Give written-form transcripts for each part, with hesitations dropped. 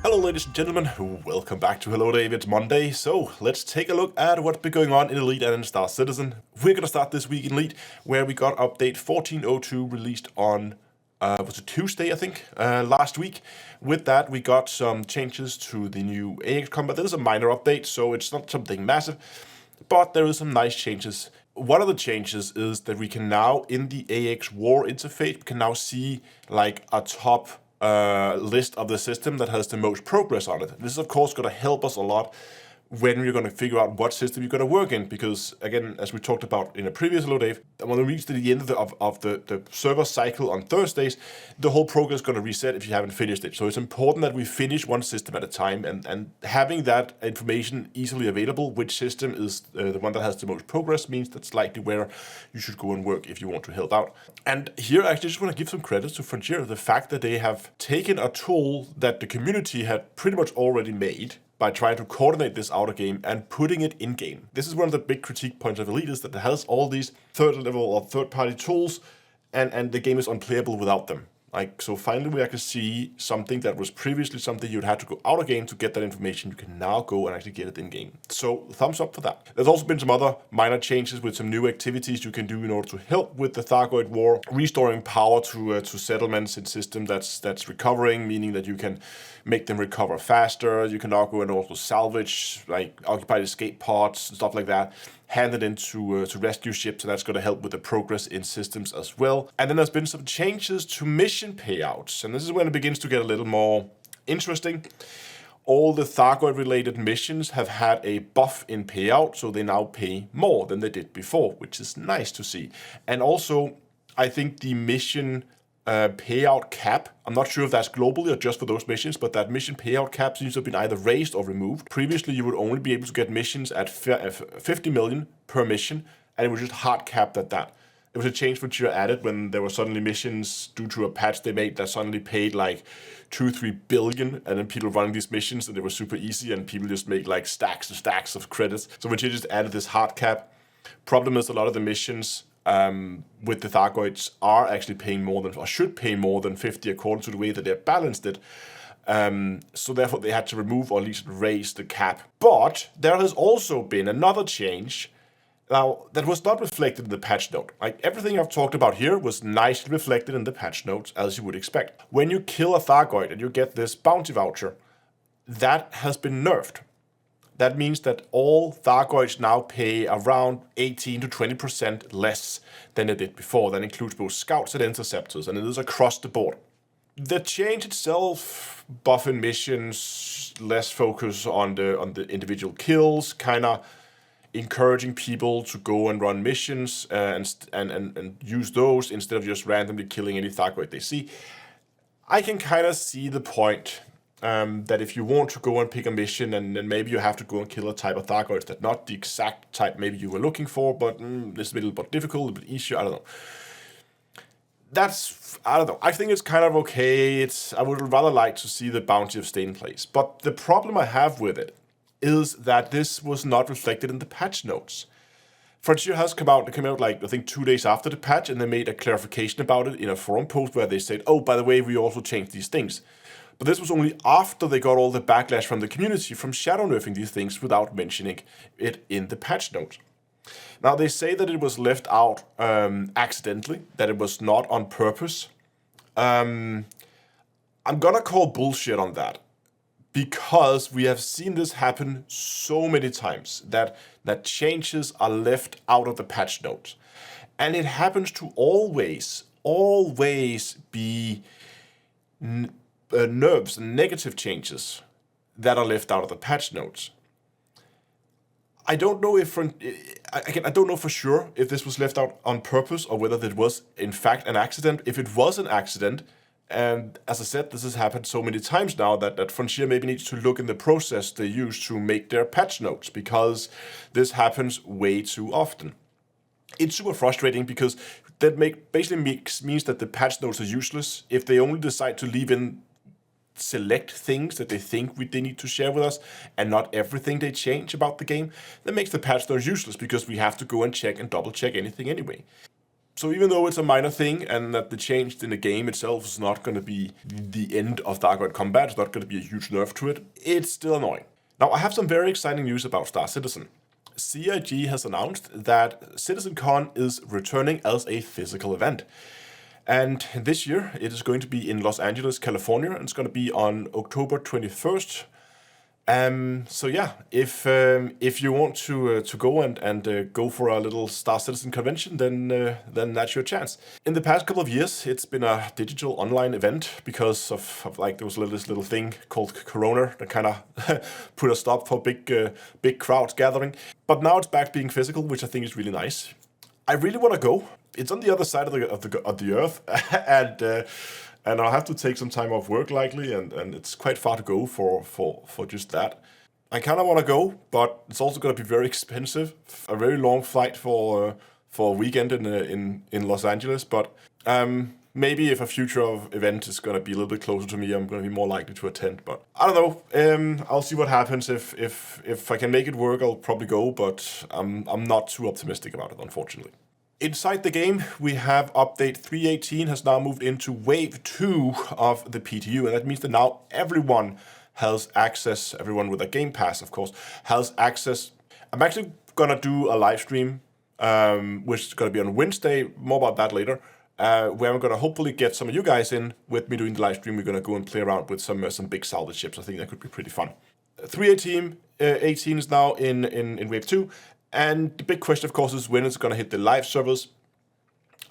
Hello ladies and gentlemen, welcome back to Hello Dave, it's Monday, so let's take a look at what's been going on in Elite and in Star Citizen. We're gonna start this week in Elite, where we got update 14.02 released on, was it Tuesday I think, last week. With that we got some changes to the new aUEC combat. This is a minor update, so it's not something massive, but there is some nice changes. One of the changes is that we can now, in the aUEC war interface, we can now see like a top list of the system that has the most progress on it. This is of course going to help us a lot when we're going to figure out what system you're going to work in, because again, as we talked about in a previous Hello Dave, when we reach the end of the server cycle on Thursdays, the whole progress is going to reset if you haven't finished it. So it's important that we finish one system at a time, and having that information easily available, which system is the one that has the most progress, means that's likely where you should go and work if you want to help out. And here I actually just want to give some credit to Frontier, the fact that they have taken a tool that the community had pretty much already made by trying to coordinate this outer game and putting it in-game. This is one of the big critique points of Elite, is that it has all these third-level or third-party tools, and the game is unplayable without them. Like, so finally we actually see something that was previously something you'd have to go out of game to get that information. You can now go and actually get it in-game. So thumbs up for that. There's also been some other minor changes with some new activities you can do in order to help with the Thargoid war, restoring power to settlements in system that's recovering, meaning that you can make them recover faster. You can now go and also salvage like occupied escape pods and stuff like that, hand it into to rescue ships, and that's going to help with the progress in systems as well. And then there's been some changes to mission payouts, and this is when it begins to get a little more interesting. All the Thargoid related missions have had a buff in payout, so they now pay more than they did before, which is nice to see. And also, I think the mission payout cap, I'm not sure if that's globally or just for those missions, but that mission payout cap seems to have been either raised or removed. Previously, you would only be able to get missions at 50 million per mission, and it was just hard capped at that. It was a change which you added when there were suddenly missions due to a patch they made that suddenly paid like 2-3 billion, and then people running these missions, and they were super easy, and people just made like stacks and stacks of credits. So when you just added this hard cap, problem is a lot of the missions with the Thargoids are actually paying more than, or should pay more than 50 according to the way that they're balanced it. So therefore they had to remove or at least raise the cap. But there has also been another change now that was not reflected in the patch note. Like everything I've talked about here was nicely reflected in the patch notes, as you would expect. When you kill a Thargoid and you get this bounty voucher, that has been nerfed. That means that all Thargoids now pay around 18 to 20% less than they did before. That includes both scouts and interceptors, and it is across the board. The change itself, buffing missions, less focus on the individual kills, kind of encouraging people to go and run missions and use those instead of just randomly killing any Thargoid they see. I can kind of see the point. That if you want to go and pick a mission, and then maybe you have to go and kill a type of Thargoids that's not the exact type maybe you were looking for, but it's a little bit difficult, a little bit easier, I don't know. I don't know. I think it's kind of okay. I would rather like to see the bounty of stay in place. But the problem I have with it is that this was not reflected in the patch notes. Frontier has come out, they came out like, I think 2 days after the patch, and they made a clarification about it in a forum post where they said, oh, by the way, we also changed these things. But this was only after they got all the backlash from the community from Shawdow Nerfing these things without mentioning it in the patch notes. Now they say that it was left out accidentally, that it was not on purpose. I'm gonna call bullshit on that, because we have seen this happen so many times that changes are left out of the patch notes. And it happens to always be nerfs and negative changes that are left out of the patch notes. I don't know if I don't know for sure if this was left out on purpose or whether it was in fact an accident. If it was an accident, and as I said, this has happened so many times now that Frontier maybe needs to look in the process they use to make their patch notes, because this happens way too often. It's super frustrating because that means that the patch notes are useless if they only decide to leave in select things that they think they need to share with us, and not everything they change about the game. That makes the patch notes useless, because we have to go and check and double check anything anyway. So even though it's a minor thing and that the change in the game itself is not going to be the end of Dark Void combat, it's not going to be a huge nerf to it, it's still annoying. Now I have some very exciting news about Star Citizen. CIG has announced that CitizenCon is returning as a physical event. And this year it is going to be in Los Angeles, California, and it's going to be on October 21st. So yeah, if you want to go and go for a little Star Citizen convention, then that's your chance. In the past couple of years, it's been a digital online event because of like there was this little thing called Corona that kind of put a stop for big crowds gathering. But now it's back being physical, which I think is really nice. I really want to go. It's on the other side of the earth, and I'll have to take some time off work likely, and it's quite far to go for just that. I kind of want to go, but it's also going to be very expensive. A very long flight for a weekend in Los Angeles, but maybe if a future event is going to be a little bit closer to me, I'm going to be more likely to attend. But I don't know. I'll see what happens. If I can make it work, I'll probably go, but I'm not too optimistic about it, unfortunately. Inside the game, we have update 3.18 has now moved into wave 2 of the PTU, and that means that now everyone has access, everyone with a Game Pass, of course, has access. I'm actually going to do a live stream, which is going to be on Wednesday, more about that later, where I'm going to hopefully get some of you guys in with me doing the live stream. We're going to go and play around with some big salvage ships. I think that could be pretty fun. 3.18 is now in wave 2. And the big question, of course, is when it's going to hit the live servers.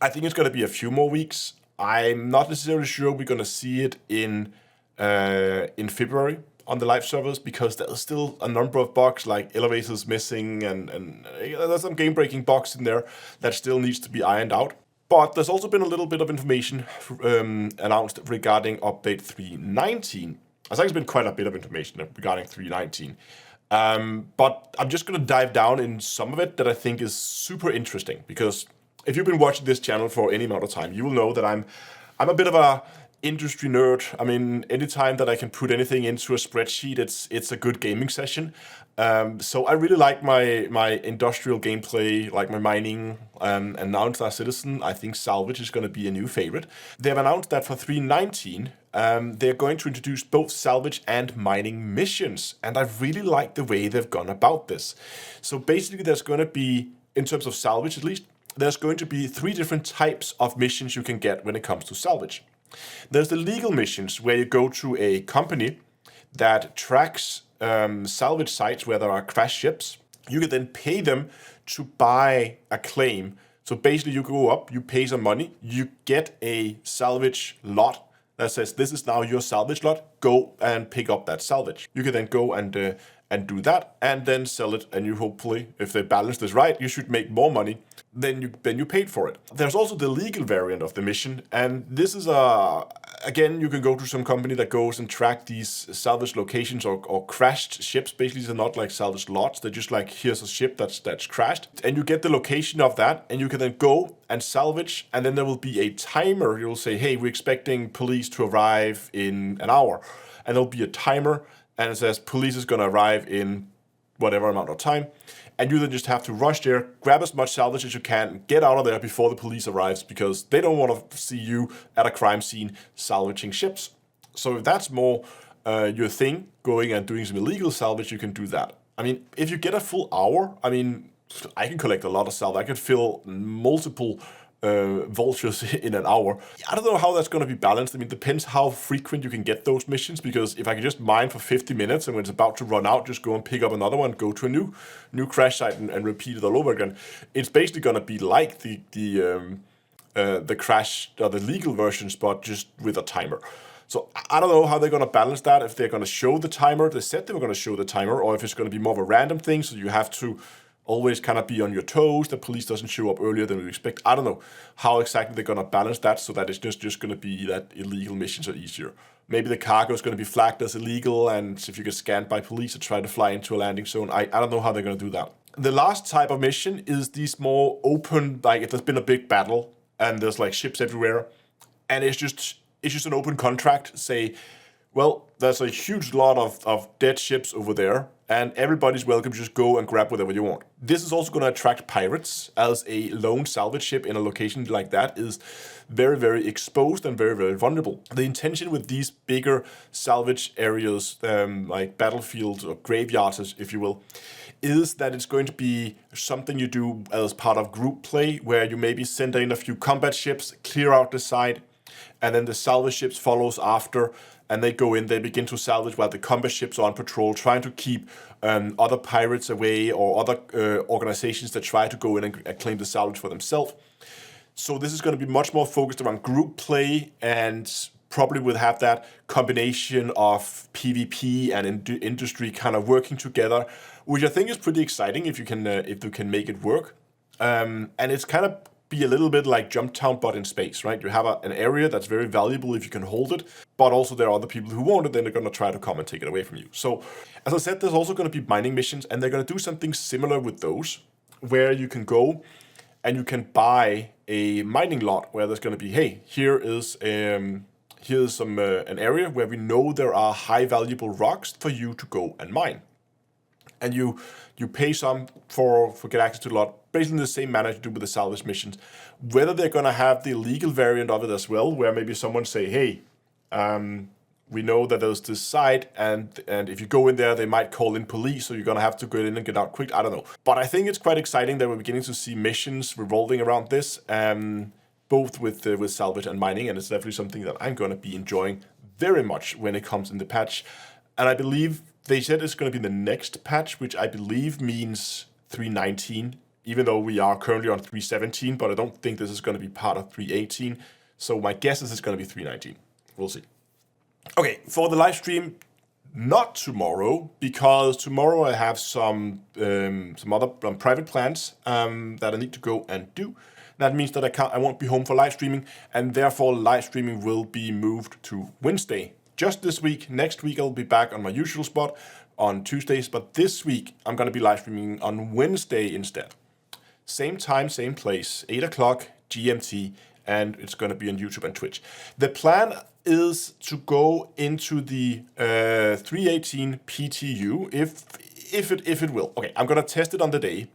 I think it's going to be a few more weeks. I'm not necessarily sure we're going to see it in February on the live servers because there's still a number of bugs like elevators missing and there's some game-breaking bugs in there that still needs to be ironed out. But there's also been a little bit of information announced regarding update 3.19. There's actually been quite a bit of information regarding 3.19. But I'm just going to dive down in some of it that I think is super interesting, because if you've been watching this channel for any amount of time, you will know that I'm a bit of a industry nerd. I mean, anytime that I can put anything into a spreadsheet, it's a good gaming session. So I really like my industrial gameplay, like my mining, and now in Star Citizen, I think salvage is going to be a new favorite. They've announced that for 3.19, they're going to introduce both salvage and mining missions, and I really like the way they've gone about this. So basically there's going to be, in terms of salvage at least, there's going to be 3 different types of missions you can get when it comes to salvage. There's the legal missions, where you go to a company that tracks salvage sites where there are crashed ships. You can then pay them to buy a claim. So basically you go up, you pay some money, you get a salvage lot that says this is now your salvage lot, go and pick up that salvage. You can then go and do that and then sell it, and you hopefully, if they balance this right, you should make more money than you paid for it. There's also the legal variant of the mission, and this is again, you can go to some company that goes and track these salvage locations or crashed ships. Basically, they're not like salvage lots. They're just like, here's a ship that's crashed, and you get the location of that, and you can then go and salvage, and then there will be a timer. You'll say, hey, we're expecting police to arrive in an hour, and there'll be a timer, and it says police is going to arrive in whatever amount of time. And you then just have to rush there, grab as much salvage as you can, get out of there before the police arrives, because they don't want to see you at a crime scene salvaging ships. So if that's more your thing, going and doing some illegal salvage, you can do that. I mean, if you get a full hour, I mean, I can collect a lot of salvage. I could fill multiple vultures in an hour. I don't know how that's going to be balanced. I mean, it depends how frequent you can get those missions, because if I can just mine for 50 minutes and when it's about to run out, just go and pick up another one, go to a new crash site and repeat it all over again. It's basically going to be like the crash or the legal versions, but just with a timer. So I don't know how they're going to balance that, if they're going to show the timer. They said they were going to show the timer, or if it's going to be more of a random thing, so you have to always kind of be on your toes, the police doesn't show up earlier than we expect. I don't know how exactly they're going to balance that so that it's just going to be that illegal missions are easier. Maybe the cargo is going to be flagged as illegal, and if you get scanned by police or try to fly into a landing zone, I don't know how they're going to do that. The last type of mission is these more open, like if there's been a big battle and there's like ships everywhere, and it's just an open contract. Say, Well, there's a huge lot of dead ships over there, and everybody's welcome to just go and grab whatever you want. This is also going to attract pirates, as a lone salvage ship in a location like that is very, very exposed and very, very vulnerable. The intention with these bigger salvage areas, like battlefields or graveyards, if you will, is that it's going to be something you do as part of group play, where you maybe send in a few combat ships, clear out the side, and then the salvage ships follows after, and they go in, they begin to salvage while the combat ships are on patrol, trying to keep other pirates away or other organizations that try to go in and claim the salvage for themselves. So this is going to be much more focused around group play, and probably will have that combination of PvP and industry kind of working together, which I think is pretty exciting if you can make it work. And it's kind of be a little bit like Jumptown, but in space, right? You have an area that's very valuable if you can hold it, but also there are other people who want it, then they're going to try to come and take it away from you. So, as I said, there's also going to be mining missions, and they're going to do something similar with those, where you can go and you can buy a mining lot where there's going to be, hey, here's some an area where we know there are high valuable rocks for you to go and mine. And you pay some for get access to the lot, basically in the same manner you do with the salvage missions. Whether they're going to have the legal variant of it as well, where maybe someone say, hey, we know that there's this site, and if you go in there, they might call in police, so you're going to have to go in and get out quick. I don't know. But I think it's quite exciting that we're beginning to see missions revolving around this, both with salvage and mining, and it's definitely something that I'm going to be enjoying very much when it comes in the patch. And I believe they said it's going to be the next patch, which I believe means 3.19, even though we are currently on 3.17, but I don't think this is going to be part of 3.18. So my guess is it's going to be 3.19. We'll see. Okay, for the live stream, not tomorrow, because tomorrow I have some other private plans that I need to go and do. That means that I won't be home for live streaming, and therefore live streaming will be moved to Wednesday. Just this week. Next week I'll be back on my usual spot on Tuesdays, but this week I'm going to be live streaming on Wednesday instead. Same time, same place, 8 o'clock GMT, and it's going to be on YouTube and Twitch. The plan is to go into the 3.18 PTU if it will. Okay, I'm going to test it on the day.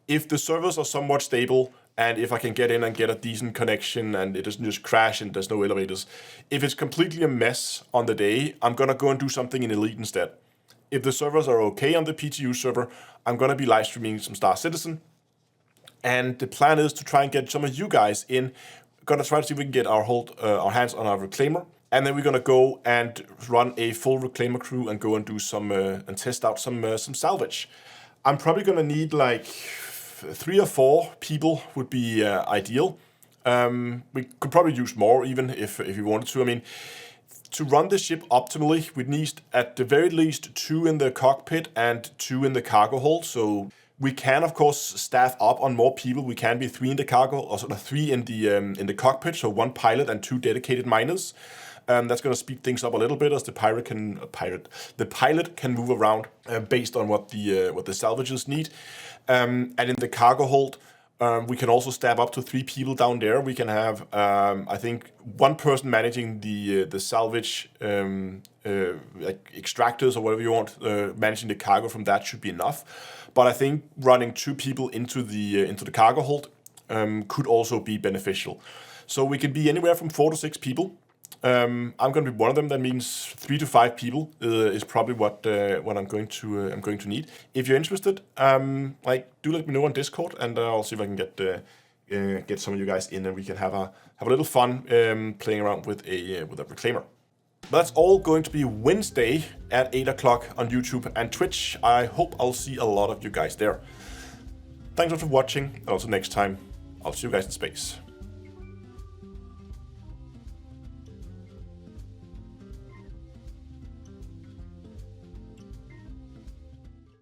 If the servers are somewhat stable, and if I can get in and get a decent connection and it doesn't just crash and there's no elevators. If it's completely a mess on the day, I'm going to go and do something in Elite instead. If the servers are okay on the PTU server, I'm going to be live streaming some Star Citizen. And the plan is to try and get some of you guys in. We're going to try to see if we can get our hands on our Reclaimer. And then we're going to go and run a full Reclaimer crew and go and do some and test out some salvage. I'm probably going to need like 3 or 4 people would be ideal. We could probably use more even if you wanted to. I mean, to run the ship optimally, we'd need at the very least 2 in the cockpit and 2 in the cargo hold. So we can, of course, staff up on more people. We can be 3 in the cargo, or sort of 3 in the cockpit. So 1 pilot and 2 dedicated miners. That's going to speed things up a little bit, as the pilot can move around based on what the salvages need. And in the cargo hold, we can also stab up to 3 people down there. We can have, I think, 1 person managing the salvage like extractors or whatever you want, managing the cargo from that should be enough. But I think running 2 people into the cargo hold could also be beneficial. So we can be anywhere from 4 to 6 people. I'm going to be one of them. That means 3 to 5 people is probably what I'm going to need. If you're interested, do let me know on Discord, and I'll see if I can get some of you guys in, and we can have a little fun playing around with a Reclaimer. That's all going to be Wednesday at 8 o'clock on YouTube and Twitch. I hope I'll see a lot of you guys there. Thanks a lot for watching, and also next time, I'll see you guys in space.